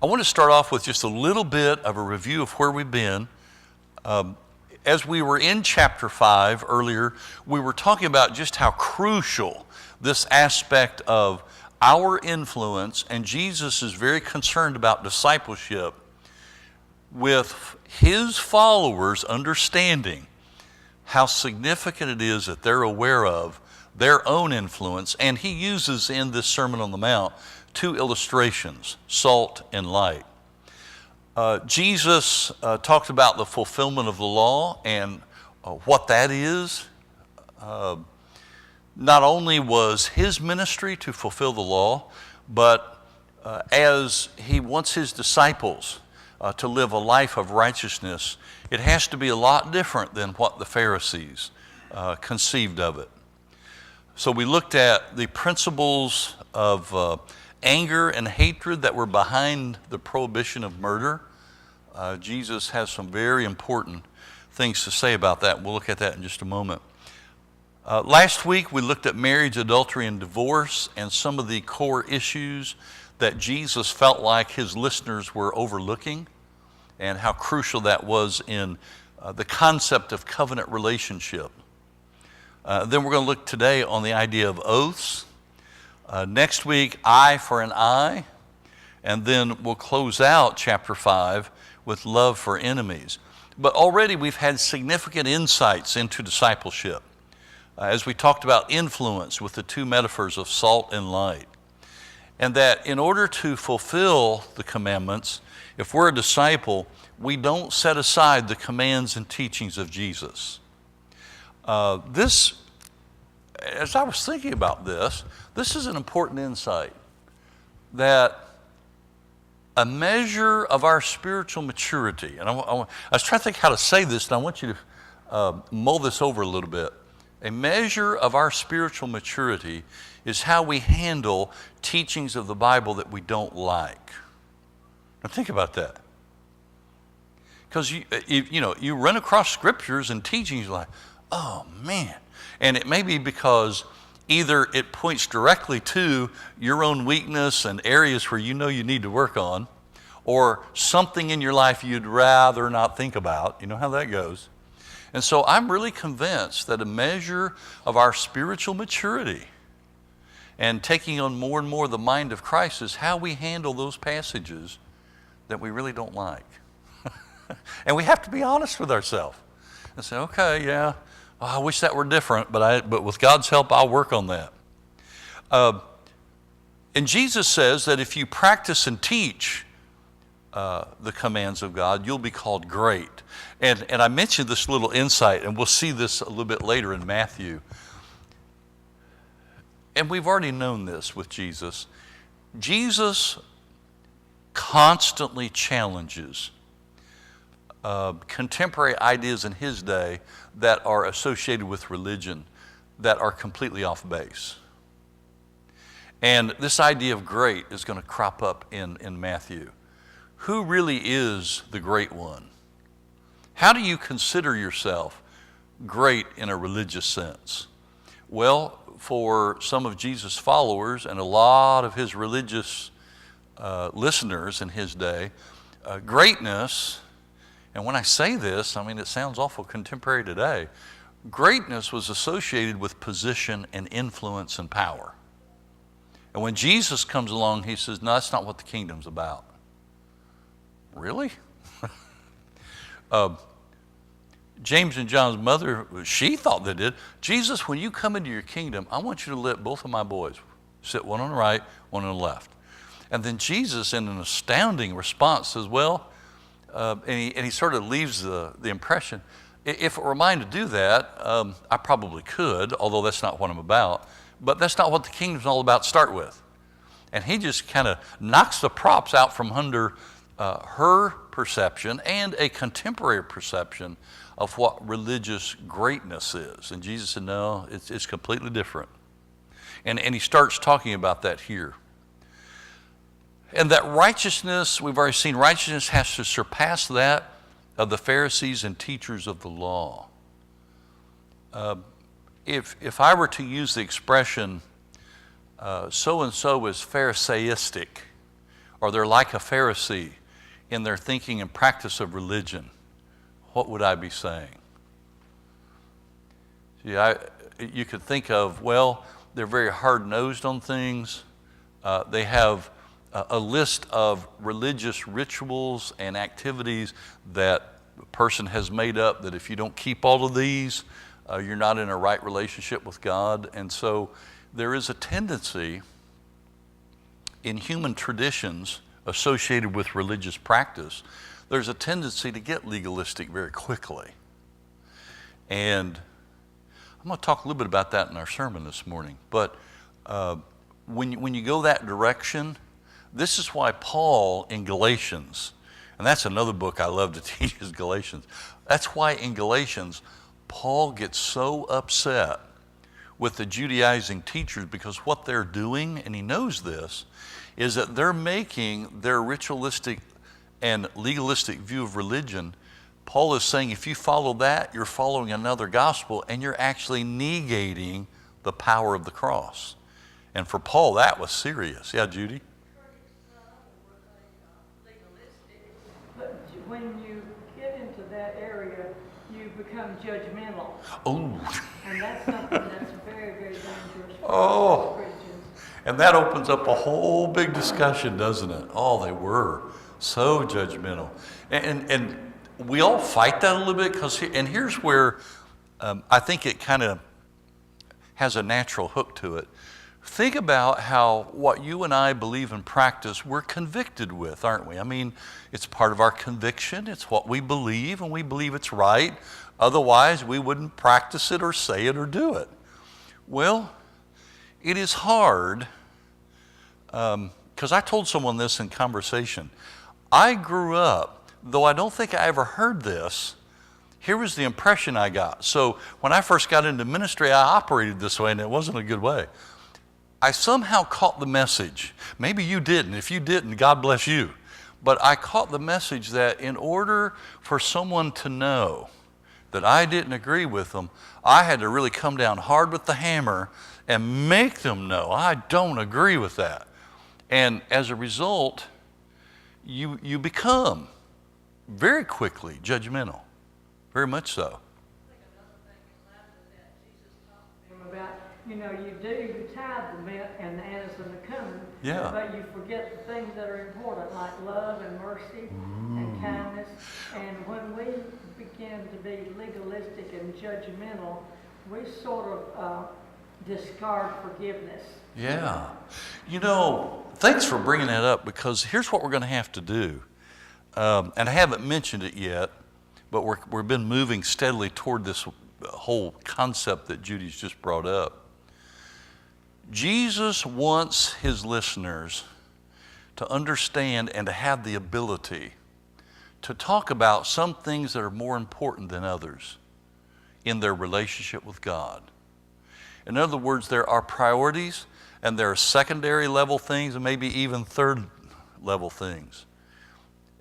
I want to start off with just a little bit of a review of where we've been. As we were in chapter 5 earlier, we were talking about just how crucial this aspect of our influence, and Jesus is very concerned about discipleship with his followers understanding how significant it is that they're aware of their own influence. And he uses in this Sermon on the Mount 2 illustrations, salt and light. Jesus talked about the fulfillment of the law and what that is. Not only was his ministry to fulfill the law, but as he wants his disciples to live a life of righteousness, it has to be a lot different than what the Pharisees conceived of it. So we looked at the principles of anger and hatred that were behind the prohibition of murder. Jesus has some very important things to say about that. We'll look at that in just a moment. Last week we looked at marriage, adultery, and divorce, and some of the core issues that Jesus felt like his listeners were overlooking, and how crucial that was in the concept of covenant relationship. Then we're going to look today on the idea of oaths. Next week, eye for an eye. And then we'll close out chapter 5 with love for enemies. But already we've had significant insights into discipleship as we talked about influence with the 2 metaphors of salt and light. And that in order to fulfill the commandments, if we're a disciple, we don't set aside the commands and teachings of Jesus. As I was thinking about this is an important insight, that a measure of our spiritual maturity, and I was trying to think how to say this, and I want you to mull this over a little bit. A measure of our spiritual maturity is how we handle teachings of the Bible that we don't like. Now think about that. Because you run across scriptures and teachings like, oh man. And it may be because either it points directly to your own weakness and areas where you know you need to work on, or something in your life you'd rather not think about. You know how that goes. And so I'm really convinced that a measure of our spiritual maturity and taking on more and more the mind of Christ is how we handle those passages that we really don't like. And we have to be honest with ourselves and say, okay, yeah, I wish that were different, but with God's help, I'll work on that. And Jesus says that if you practice and teach the commands of God, you'll be called great. And I mentioned this little insight, and we'll see this a little bit later in Matthew. And we've already known this with Jesus. Jesus constantly challenges contemporary ideas in his day that are associated with religion that are completely off base. And this idea of great is going to crop up in Matthew. Who really is the great one? How do you consider yourself great in a religious sense? Well, for some of Jesus' followers and a lot of his religious listeners in his day, greatness, and when I say this, I mean it sounds awful contemporary today, greatness was associated with position and influence and power. And when Jesus comes along, he says, no, that's not what the kingdom's about. Really? James and John's mother, she thought they did. Jesus, when you come into your kingdom, I want you to let both of my boys sit, one on the right, one on the left. And then Jesus, in an astounding response, says, well, and he sort of leaves the impression, if it were mine to do that, I probably could, although that's not what I'm about. But that's not what the kingdom's all about to start with. And he just kind of knocks the props out from under her perception and a contemporary perception of what religious greatness is. And Jesus said, no, it's completely different. And he starts talking about that here. And that righteousness, we've already seen, righteousness has to surpass that of the Pharisees and teachers of the law. If I were to use the expression, so-and-so is Pharisaistic, or they're like a Pharisee in their thinking and practice of religion, what would I be saying? See, you could think of, well, they're very hard-nosed on things. They have a list of religious rituals and activities that a person has made up that if you don't keep all of these, you're not in a right relationship with God. And so there is a tendency in human traditions associated with religious practice, there's a tendency to get legalistic very quickly. And I'm going to talk a little bit about that in our sermon this morning. But when you go that direction, this is why Paul in Galatians, and that's another book I love to teach is Galatians. That's why in Galatians, Paul gets so upset with the Judaizing teachers because what they're doing, and he knows this, is that they're making their ritualistic and legalistic view of religion. Paul is saying if you follow that, you're following another gospel and you're actually negating the power of the cross. And for Paul, that was serious. Yeah, Judy? But when you get into that area, you become judgmental. Oh. And that's something that's very, very dangerous for Oh. Christians. And that opens up a whole big discussion, doesn't it? Oh, they were so judgmental. And we all fight that a little bit and here's where I think it kind of has a natural hook to it. Think about how what you and I believe and practice, we're convicted with, aren't we? I mean, it's part of our conviction. It's what we believe, and we believe it's right. Otherwise, we wouldn't practice it or say it or do it. Well, it is hard, because I told someone this in conversation. I grew up, though I don't think I ever heard this, here was the impression I got. So when I first got into ministry, I operated this way, and it wasn't a good way. I somehow caught the message. Maybe you didn't. If you didn't, God bless you. But I caught the message that in order for someone to know that I didn't agree with them, I had to really come down hard with the hammer and make them know I don't agree with that. And as a result, you become very quickly judgmental, very much so. About, you do tithe the mint and the anise and the cumin, Yeah. but you forget the things that are important, like love and mercy and kindness. And when we begin to be legalistic and judgmental, we sort of discard forgiveness. Yeah. Thanks for bringing that up, because here's what we're going to have to do. And I haven't mentioned it yet, but we've been moving steadily toward this whole concept that Judy's just brought up. Jesus wants his listeners to understand and to have the ability to talk about some things that are more important than others in their relationship with God. In other words, there are priorities and there are secondary level things and maybe even third level things.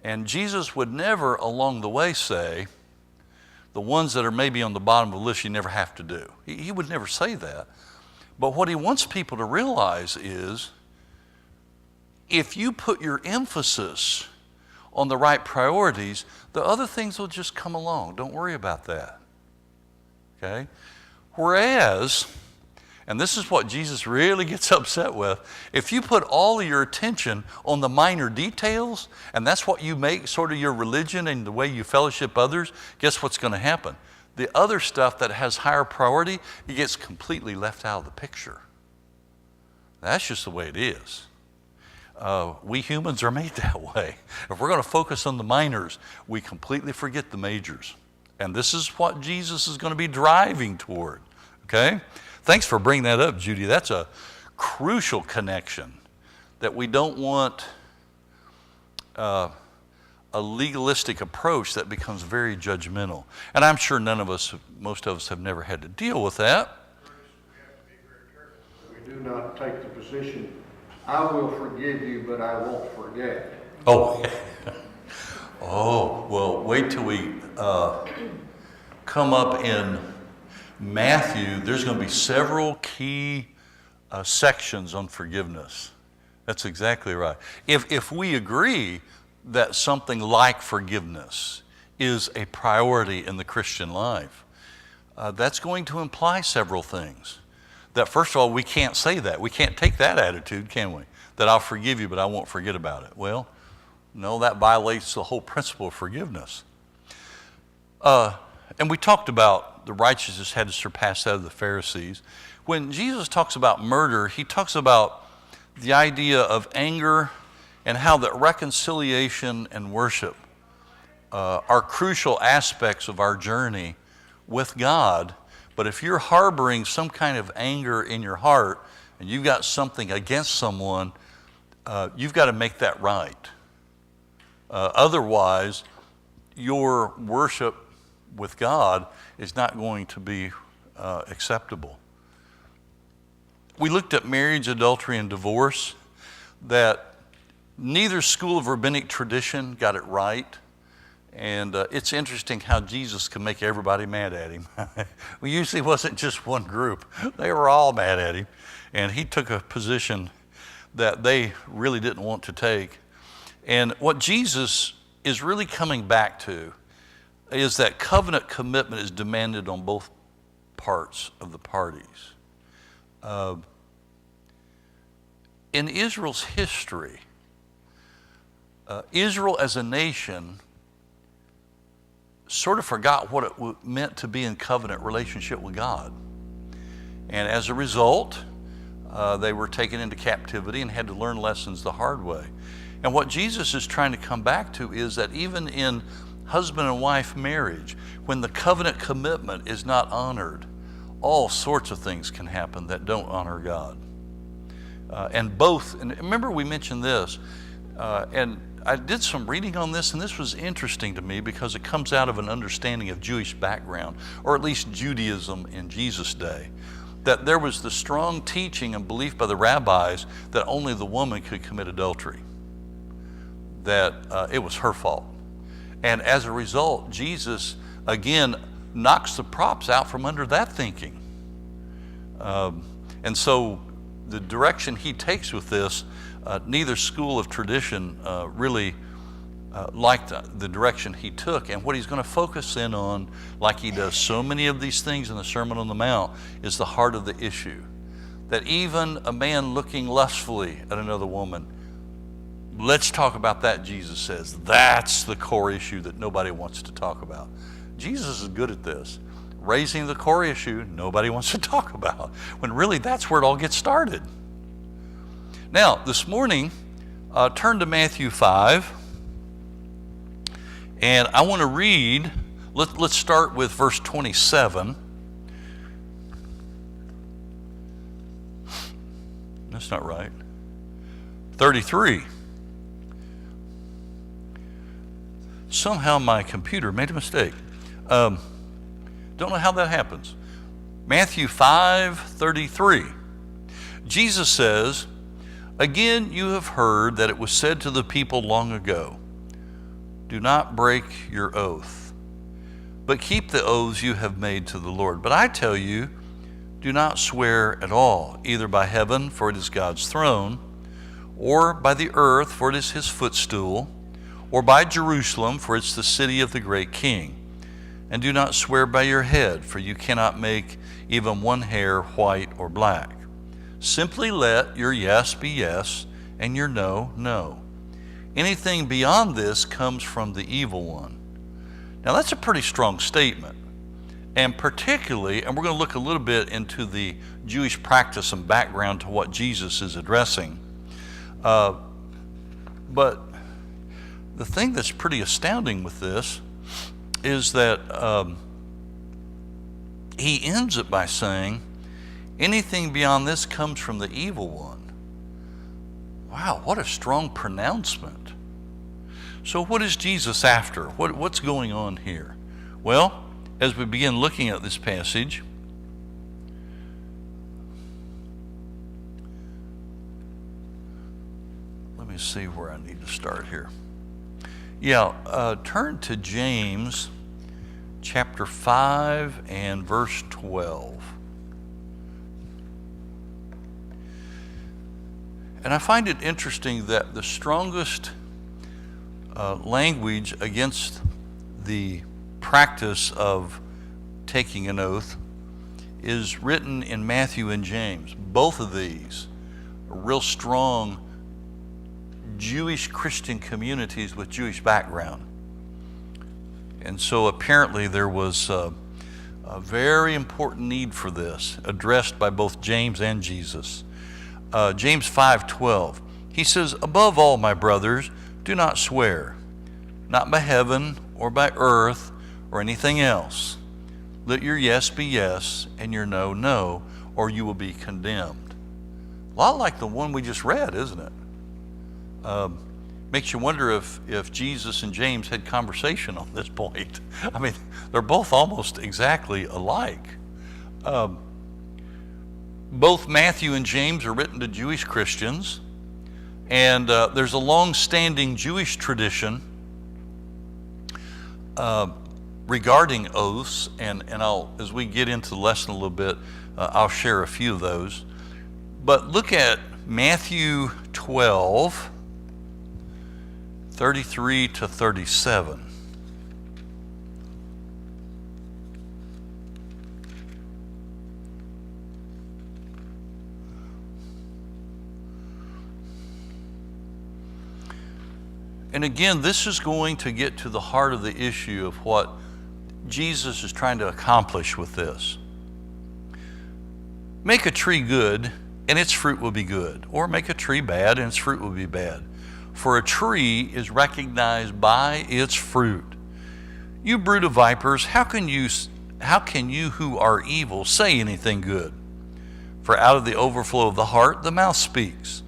And Jesus would never along the way say, the ones that are maybe on the bottom of the list you never have to do. He would never say that. But what he wants people to realize is if you put your emphasis on the right priorities, the other things will just come along. Don't worry about that. Okay? Whereas, and this is what Jesus really gets upset with, if you put all of your attention on the minor details, and that's what you make sort of your religion and the way you fellowship others, guess what's going to happen? The other stuff that has higher priority, it gets completely left out of the picture. That's just the way it is. We humans are made that way. If we're going to focus on the minors, we completely forget the majors. And this is what Jesus is going to be driving toward. Okay? Thanks for bringing that up, Judy. That's a crucial connection, that we don't want a legalistic approach that becomes very judgmental. And I'm sure most of us have never had to deal with that. We have to be very careful. We do not take the position, I will forgive you, but I won't forget. Oh, oh, well, wait till we come up in Matthew. There's going to be several key sections on forgiveness. That's exactly right. If we agree that something like forgiveness is a priority in the Christian life, that's going to imply several things. That first of all, we can't say that. We can't take that attitude, can we? That I'll forgive you, but I won't forget about it. Well, no, that violates the whole principle of forgiveness. And we talked about the righteousness had to surpass that of the Pharisees. When Jesus talks about murder, he talks about the idea of anger and how that reconciliation and worship are crucial aspects of our journey with God. But if you're harboring some kind of anger in your heart and you've got something against someone, you've got to make that right. Otherwise, your worship with God is not going to be acceptable. We looked at marriage, adultery, and divorce, that neither school of rabbinic tradition got it right. And it's interesting how Jesus can make everybody mad at him. Well, usually it wasn't just one group. They were all mad at him. And he took a position that they really didn't want to take. And what Jesus is really coming back to is that covenant commitment is demanded on both parts of the parties. In Israel's history, Israel as a nation sort of forgot what it meant to be in covenant relationship with God. And as a result, they were taken into captivity and had to learn lessons the hard way. And what Jesus is trying to come back to is that even in husband and wife marriage, when the covenant commitment is not honored, all sorts of things can happen that don't honor God. And remember we mentioned this, and I did some reading on this, and this was interesting to me because it comes out of an understanding of Jewish background, or at least Judaism in Jesus' day, that there was the strong teaching and belief by the rabbis that only the woman could commit adultery, that it was her fault. And as a result, Jesus, again, knocks the props out from under that thinking. And so the direction he takes with this, neither school of tradition really liked the direction he took. And what he's going to focus in on, like he does so many of these things in the Sermon on the Mount, is the heart of the issue. That even a man looking lustfully at another woman, let's talk about that, Jesus says. That's the core issue that nobody wants to talk about. Jesus is good at this. Raising the core issue nobody wants to talk about, when really that's where it all gets started. Now, this morning, turn to Matthew 5, and I want to read, let's start with verse 27. That's not right. 33. Somehow my computer made a mistake. Don't know how that happens. Matthew 5:33. Jesus says, "Again you have heard that it was said to the people long ago, 'Do not break your oath, but keep the oaths you have made to the Lord.' But I tell you, do not swear at all, either by heaven, for it is God's throne, or by the earth, for it is his footstool, or by Jerusalem, for it's the city of the great king. And do not swear by your head, for you cannot make even one hair white or black. Simply let your yes be yes, and your no, no. Anything beyond this comes from the evil one." Now that's a pretty strong statement. And particularly, and we're going to look a little bit into the Jewish practice and background to what Jesus is addressing. But the thing that's pretty astounding with this is that he ends it by saying, anything beyond this comes from the evil one. Wow, what a strong pronouncement. So what is Jesus after? What's going on here? Well, as we begin looking at this passage, let me see where I need to start here. Turn to James chapter 5 and verse 12. And I find it interesting that the strongest language against the practice of taking an oath is written in Matthew and James. Both of these are real strong Jewish Christian communities with Jewish background. And so apparently there was a very important need for this, addressed by both James and Jesus. James 5:12, he says, "Above all, my brothers, do not swear, not by heaven or by earth or anything else. Let your yes be yes and your no, no, or you will be condemned." A lot like the one we just read, isn't it? Makes you wonder if Jesus and James had conversation on this point. I mean, they're both almost exactly alike. Both Matthew and James are written to Jewish Christians, and there's a long-standing Jewish tradition regarding oaths, and I'll, as we get into the lesson a little bit, I'll share a few of those. But look at Matthew 12, 33 to 37. And again, this is going to get to the heart of the issue of what Jesus is trying to accomplish with this. Make a tree good, and its fruit will be good. Or make a tree bad, and its fruit will be bad. For a tree is recognized by its fruit. You brood of vipers, how can you who are evil say anything good? For out of the overflow of the heart, the mouth speaks.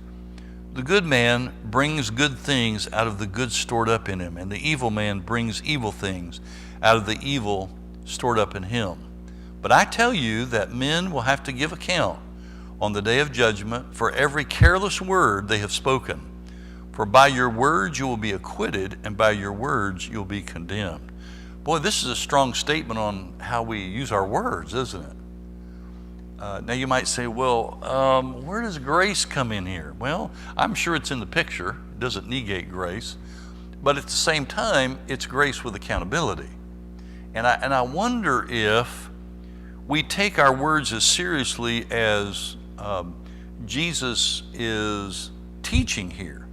The good man brings good things out of the good stored up in him, and the evil man brings evil things out of the evil stored up in him. But I tell you that men will have to give account on the day of judgment for every careless word they have spoken. For by your words you will be acquitted, and by your words you'll be condemned. Boy, this is a strong statement on how we use our words, isn't it? Now you might say, well, where does grace come in here? Well, I'm sure it's in the picture. It doesn't negate grace. But at the same time, it's grace with accountability. And I wonder if we take our words as seriously as Jesus is teaching here,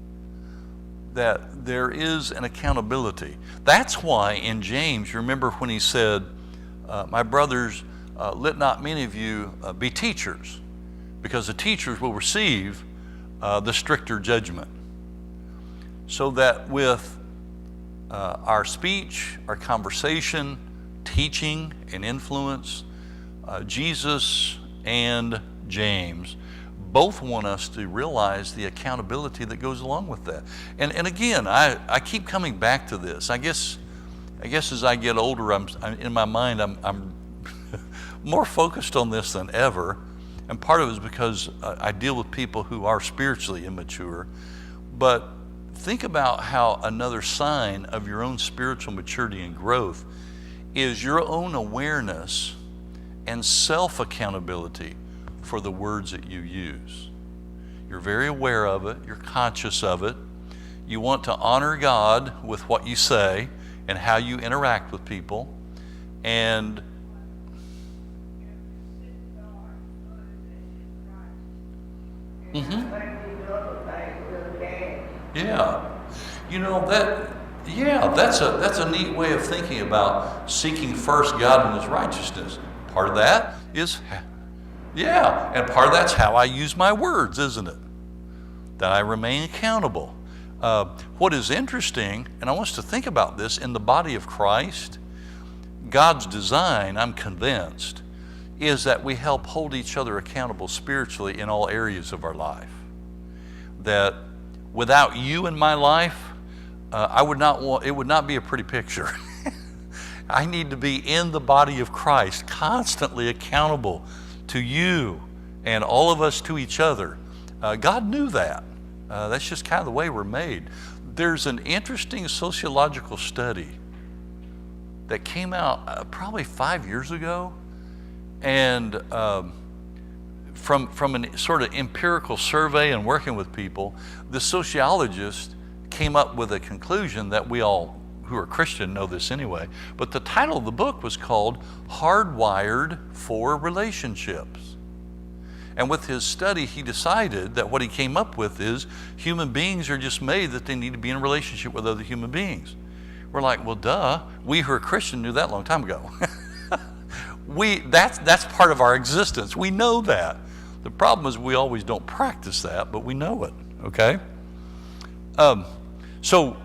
that there is an accountability. That's why in James, remember when he said, my brothers, let not many of you be teachers, because the teachers will receive the stricter judgment. So that with our speech, our conversation, teaching, and influence, Jesus and James both want us to realize the accountability that goes along with that. And again, I keep coming back to this. I guess as I get older, I'm in my mind, I'm more focused on this than ever, and part of it is because I deal with people who are spiritually immature. But think about how another sign of your own spiritual maturity and growth is your own awareness and self-accountability for the words that you use. You're very aware of it, you're conscious of it, you want to honor God with what you say and how you interact with people, and yeah, you know that. Yeah, that's a neat way of thinking about seeking first God and His righteousness. Part of that is, yeah, and part of that's how I use my words, isn't it? That I remain accountable. What is interesting, and I want us to think about this, in the body of Christ, God's design, I'm convinced, is that we help hold each other accountable spiritually in all areas of our life. That without you in my life, it would not be a pretty picture. I need to be in the body of Christ, constantly accountable to you and all of us to each other. God knew that. That's just kind of the way we're made. There's an interesting sociological study that came out probably 5 years ago, and from an sort of empirical survey and working with people, the sociologist came up with a conclusion that we all who are Christian know this anyway, but the title of the book was called Hardwired for Relationships. And with his study, he decided that what he came up with is human beings are just made that they need to be in a relationship with other human beings. We're like, well, duh, we who are Christian knew that a long time ago. That's part of our existence. We know that. The problem is we always don't practice that, but we know it, okay? So,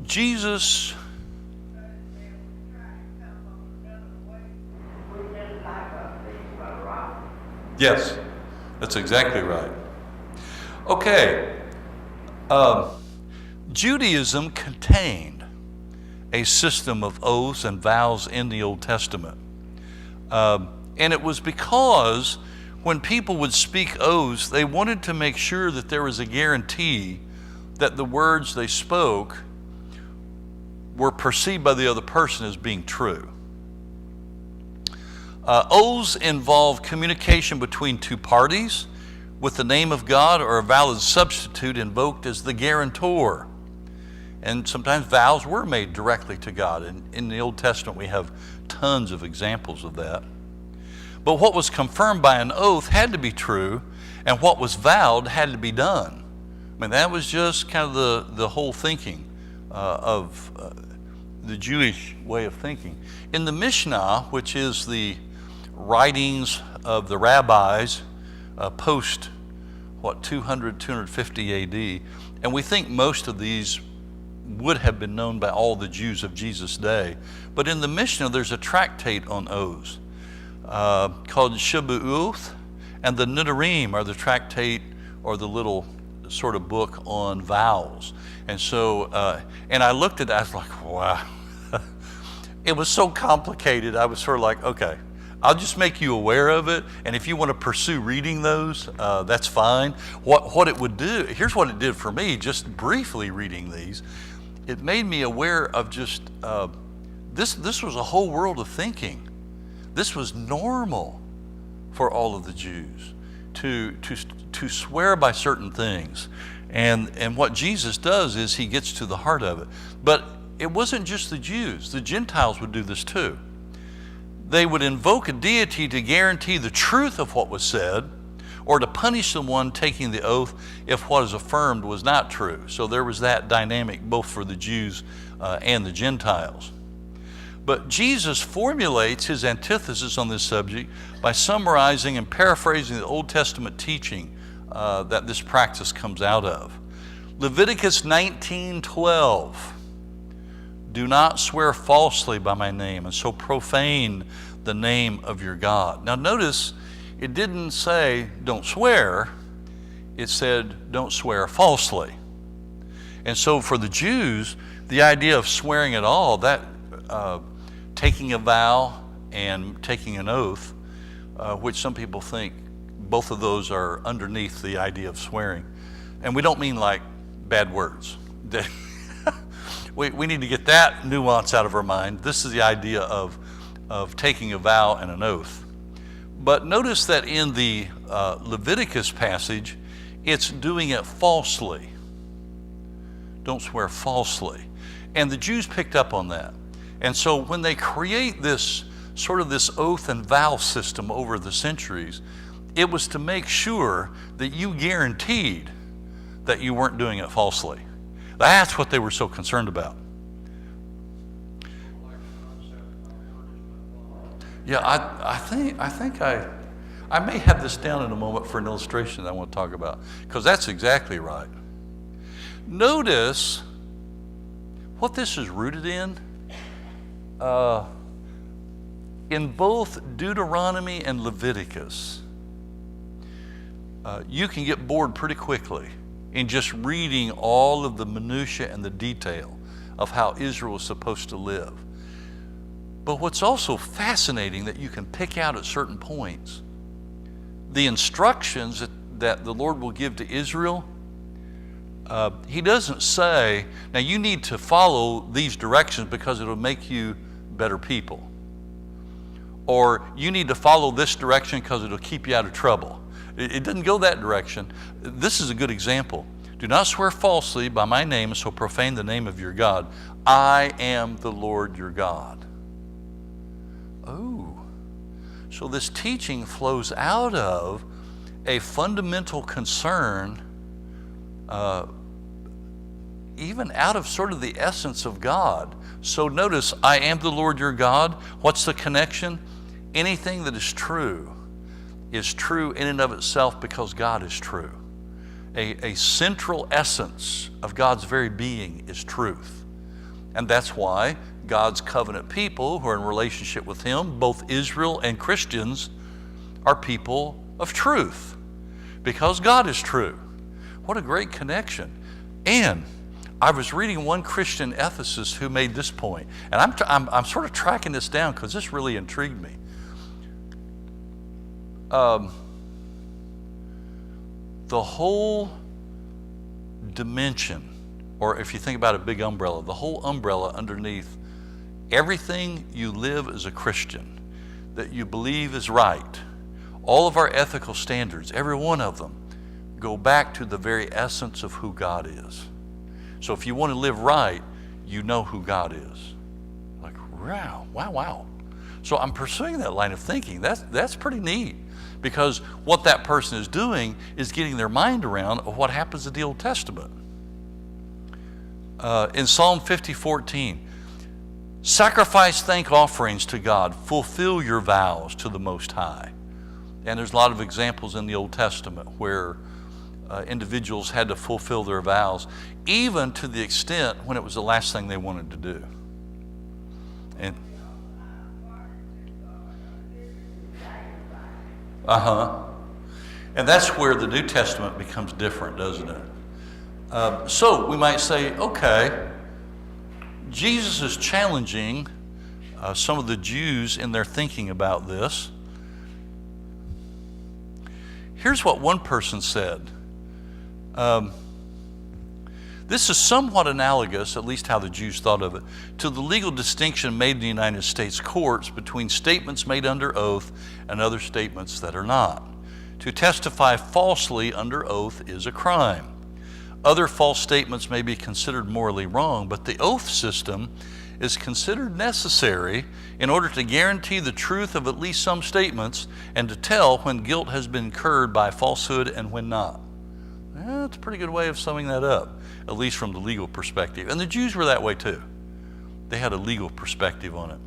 Jesus, yes, that's exactly right. Okay, Judaism contained a system of oaths and vows in the Old Testament. And it was because when people would speak oaths, they wanted to make sure that there was a guarantee that the words they spoke were perceived by the other person as being true. Oaths involve communication between two parties with the name of God or a valid substitute invoked as the guarantor. And sometimes vows were made directly to God. And in the Old Testament, we have tons of examples of that. But what was confirmed by an oath had to be true, and what was vowed had to be done. I mean, that was just kind of the whole thinking of the Jewish way of thinking. In the Mishnah, which is the writings of the rabbis post, 200, 250 AD, and we think most of these would have been known by all the Jews of Jesus' day. But in the Mishnah, there's a tractate on oaths called Shabu'uth, and the Nidarim are the tractate or the little sort of book on vows. And so, and I looked at it, I was like, wow. It was so complicated, I was sort of like, okay, I'll just make you aware of it, and if you want to pursue reading those, that's fine. What it would do, here's what it did for me, just briefly reading these. It made me aware of just, this was a whole world of thinking. This was normal for all of the Jews to swear by certain things. And what Jesus does is he gets to the heart of it. But it wasn't just the Jews. The Gentiles would do this too. They would invoke a deity to guarantee the truth of what was said or to punish the one taking the oath if what is affirmed was not true. So there was that dynamic both for the Jews and the Gentiles. But Jesus formulates his antithesis on this subject by summarizing and paraphrasing the Old Testament teaching that this practice comes out of. Leviticus 19:12. Do not swear falsely by my name and so profane the name of your God. Now notice, it didn't say don't swear, it said don't swear falsely. And so for the Jews, the idea of swearing at all, that taking a vow and taking an oath, which some people think both of those are underneath the idea of swearing. And we don't mean like bad words. We need to get that nuance out of our mind. This is the idea of taking a vow and an oath. But notice that in the Leviticus passage, it's doing it falsely. Don't swear falsely. And the Jews picked up on that. And so when they create this sort of this oath and vow system over the centuries, it was to make sure that you guaranteed that you weren't doing it falsely. That's what they were so concerned about. Yeah, I think I may have this down in a moment for an illustration that I want to talk about, because that's exactly right. Notice what this is rooted in both Deuteronomy and Leviticus. You can get bored pretty quickly in just reading all of the minutia and the detail of how Israel is supposed to live. But what's also fascinating that you can pick out at certain points, the instructions that the Lord will give to Israel, he doesn't say, now you need to follow these directions because it'll make you better people. Or you need to follow this direction because it'll keep you out of trouble. It doesn't go that direction. This is a good example. Do not swear falsely by my name and so profane the name of your God. I am the Lord your God. Oh, so this teaching flows out of a fundamental concern, even out of sort of the essence of God. So notice, I am the Lord your God. What's the connection? Anything that is true in and of itself because God is true. A central essence of God's very being is truth. And that's why God's covenant people who are in relationship with him, both Israel and Christians, are people of truth because God is true. What a great connection. And I was reading one Christian ethicist who made this point, and I'm sort of tracking this down because this really intrigued me. The whole dimension, or if you think about a big umbrella, the whole umbrella underneath everything you live as a Christian, that you believe is right, all of our ethical standards, every one of them, go back to the very essence of who God is. So if you want to live right, you know who God is. Like, wow. So I'm pursuing that line of thinking. That's pretty neat. Because what that person is doing is getting their mind around of what happens in the Old Testament. In Psalm 50:14, sacrifice thank offerings to God, fulfill your vows to the Most High. And there's a lot of examples in the Old Testament where individuals had to fulfill their vows, even to the extent when it was the last thing they wanted to do. And and that's where the New Testament becomes different, doesn't it? So we might say, okay, Jesus is challenging some of the Jews in their thinking about this. Here's what one person said. This is somewhat analogous, at least how the Jews thought of it, to the legal distinction made in the United States courts between statements made under oath and other statements that are not. To testify falsely under oath is a crime. Other false statements may be considered morally wrong, but the oath system is considered necessary in order to guarantee the truth of at least some statements and to tell when guilt has been incurred by falsehood and when not. That's a pretty good way of summing that up, at least from the legal perspective. And the Jews were that way too. They had a legal perspective on it.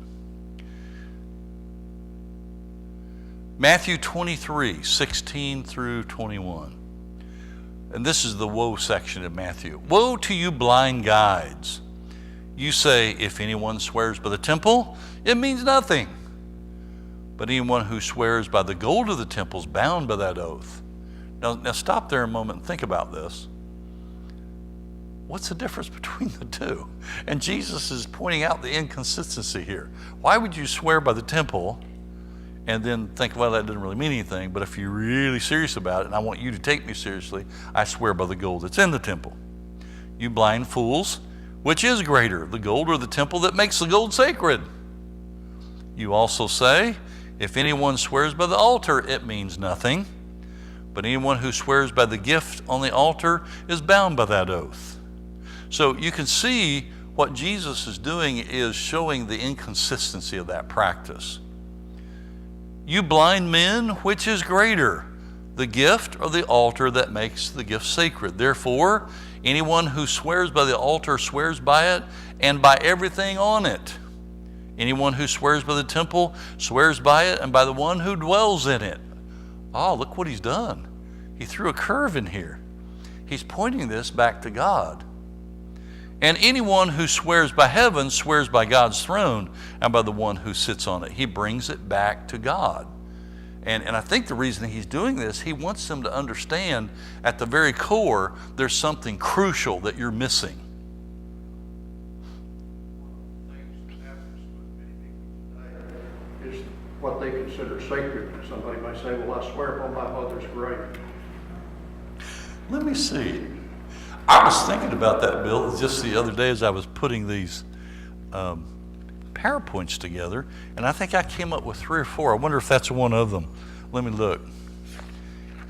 Matthew 23:16 through 21. And this is the woe section of Matthew. Woe to you blind guides. You say, if anyone swears by the temple, it means nothing. But anyone who swears by the gold of the temple is bound by that oath. Now stop there a moment and think about this. What's the difference between the two? And Jesus is pointing out the inconsistency here. Why would you swear by the temple and then think, well, that doesn't really mean anything, but if you're really serious about it and I want you to take me seriously, I swear by the gold that's in the temple. You blind fools, which is greater, the gold or the temple that makes the gold sacred? You also say, if anyone swears by the altar, it means nothing. But anyone who swears by the gift on the altar is bound by that oath. So you can see what Jesus is doing is showing the inconsistency of that practice. You blind men, which is greater, the gift or the altar that makes the gift sacred? Therefore, anyone who swears by the altar swears by it and by everything on it. Anyone who swears by the temple swears by it and by the one who dwells in it. Oh, look what he's done. He threw a curve in here. He's pointing this back to God. And anyone who swears by heaven swears by God's throne and by the one who sits on it. He brings it back to God. And I think the reason he's doing this, he wants them to understand at the very core, there's something crucial that you're missing. Is what they consider sacred. Somebody might say, well, I swear upon my mother's grave. Let me see. I was thinking about that, Bill, just the other day as I was putting these PowerPoints together, and I think I came up with 3 or 4. I wonder if that's one of them. Let me look,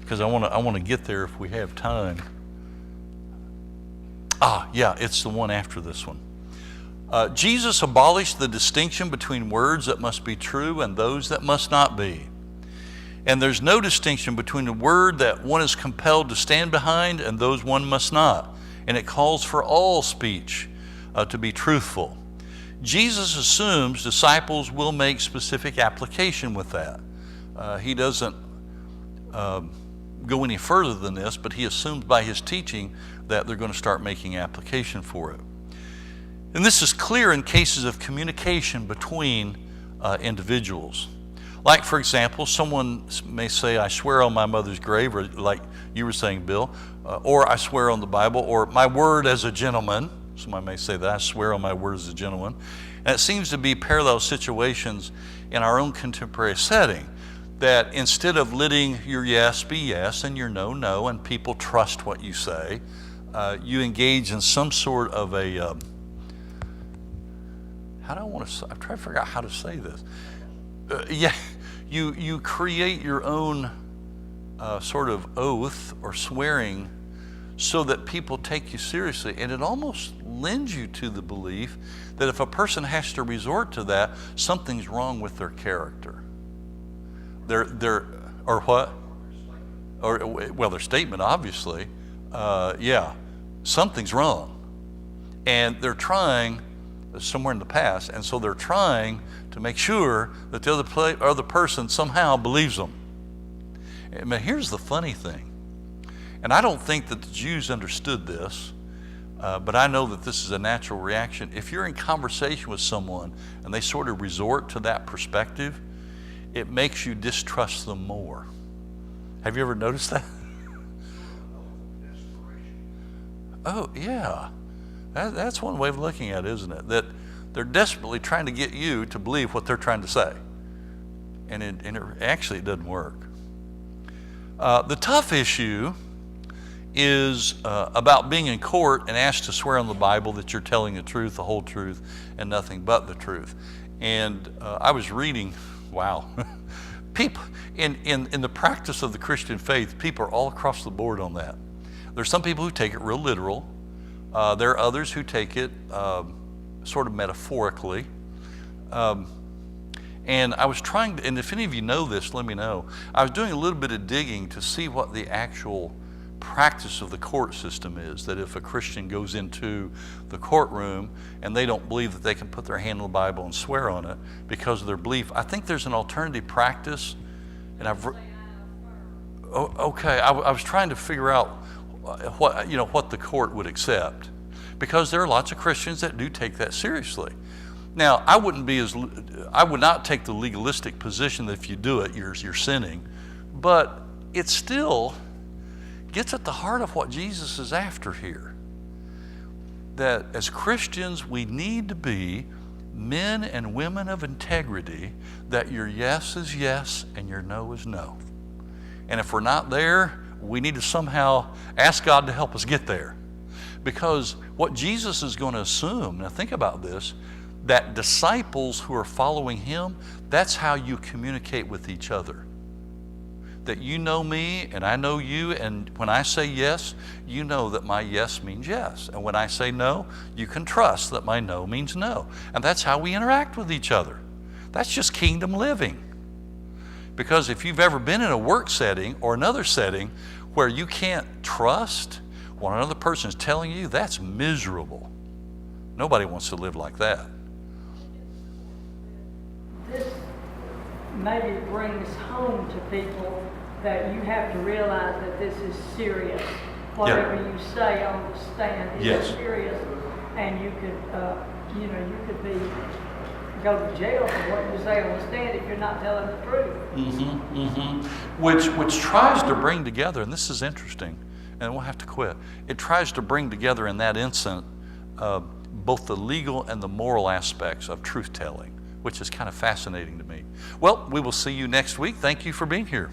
because I want to get there if we have time. Yeah, it's the one after this one. Jesus abolished the distinction between words that must be true and those that must not be. And there's no distinction between the word that one is compelled to stand behind and those one must not. And it calls for all speech to be truthful. Jesus assumes disciples will make specific application with that. He doesn't go any further than this, but he assumes by his teaching that they're going to start making application for it. And this is clear in cases of communication between individuals. Like, for example, someone may say, I swear on my mother's grave, or like you were saying, Bill, or I swear on the Bible, or my word as a gentleman. Somebody may say that, I swear on my word as a gentleman. And it seems to be parallel situations in our own contemporary setting, that instead of letting your yes be yes and your no, no, and people trust what you say, you engage in some sort of a, I'm trying to figure out how to say this. You create your own sort of oath or swearing so that people take you seriously, and it almost lends you to the belief that if a person has to resort to that, something's wrong with their character. Their statement, obviously, something's wrong, and they're trying somewhere in the past, and so they're trying to make sure that the other person somehow believes them. I mean, here's the funny thing, and I don't think that the Jews understood this, but I know that this is a natural reaction. If you're in conversation with someone and they sort of resort to that perspective, it makes you distrust them more. Have you ever noticed that? Oh, yeah. That's one way of looking at it, isn't it? That they're desperately trying to get you to believe what they're trying to say. And it doesn't work. The tough issue is about being in court and asked to swear on the Bible that you're telling the truth, the whole truth, and nothing but the truth. And I was reading, wow. People in the practice of the Christian faith, people are all across the board on that. There's some people who take it real literal. There are others who take it sort of metaphorically. And I was trying to, and if any of you know this, let me know. I was doing a little bit of digging to see what the actual practice of the court system is, that if a Christian goes into the courtroom and they don't believe that they can put their hand on the Bible and swear on it because of their belief, I think there's an alternative practice. And I was trying to figure out what the court would accept, because there are lots of Christians that do take that seriously. Now, I would not take the legalistic position that if you do it, you're sinning, but it still gets at the heart of what Jesus is after here. That as Christians, we need to be men and women of integrity, that your yes is yes and your no is no. And if we're not there, we need to somehow ask God to help us get there. Because what Jesus is going to assume, now think about this, that disciples who are following him, that's how you communicate with each other. That you know me and I know you, and when I say yes, you know that my yes means yes. And when I say no, you can trust that my no means no. And that's how we interact with each other. That's just kingdom living. Because if you've ever been in a work setting or another setting where you can't trust what another person is telling you, that's miserable. Nobody wants to live like that. This maybe brings home to people that you have to realize that this is serious. Whatever you say on the stand is serious, and you could, go to jail for what you say on the stand if you're not telling the truth. Which tries to bring together, and this is interesting, and we'll have to quit. It tries to bring together in that instant both the legal and the moral aspects of truth telling, which is kind of fascinating to me. Well, we will see you next week. Thank you for being here.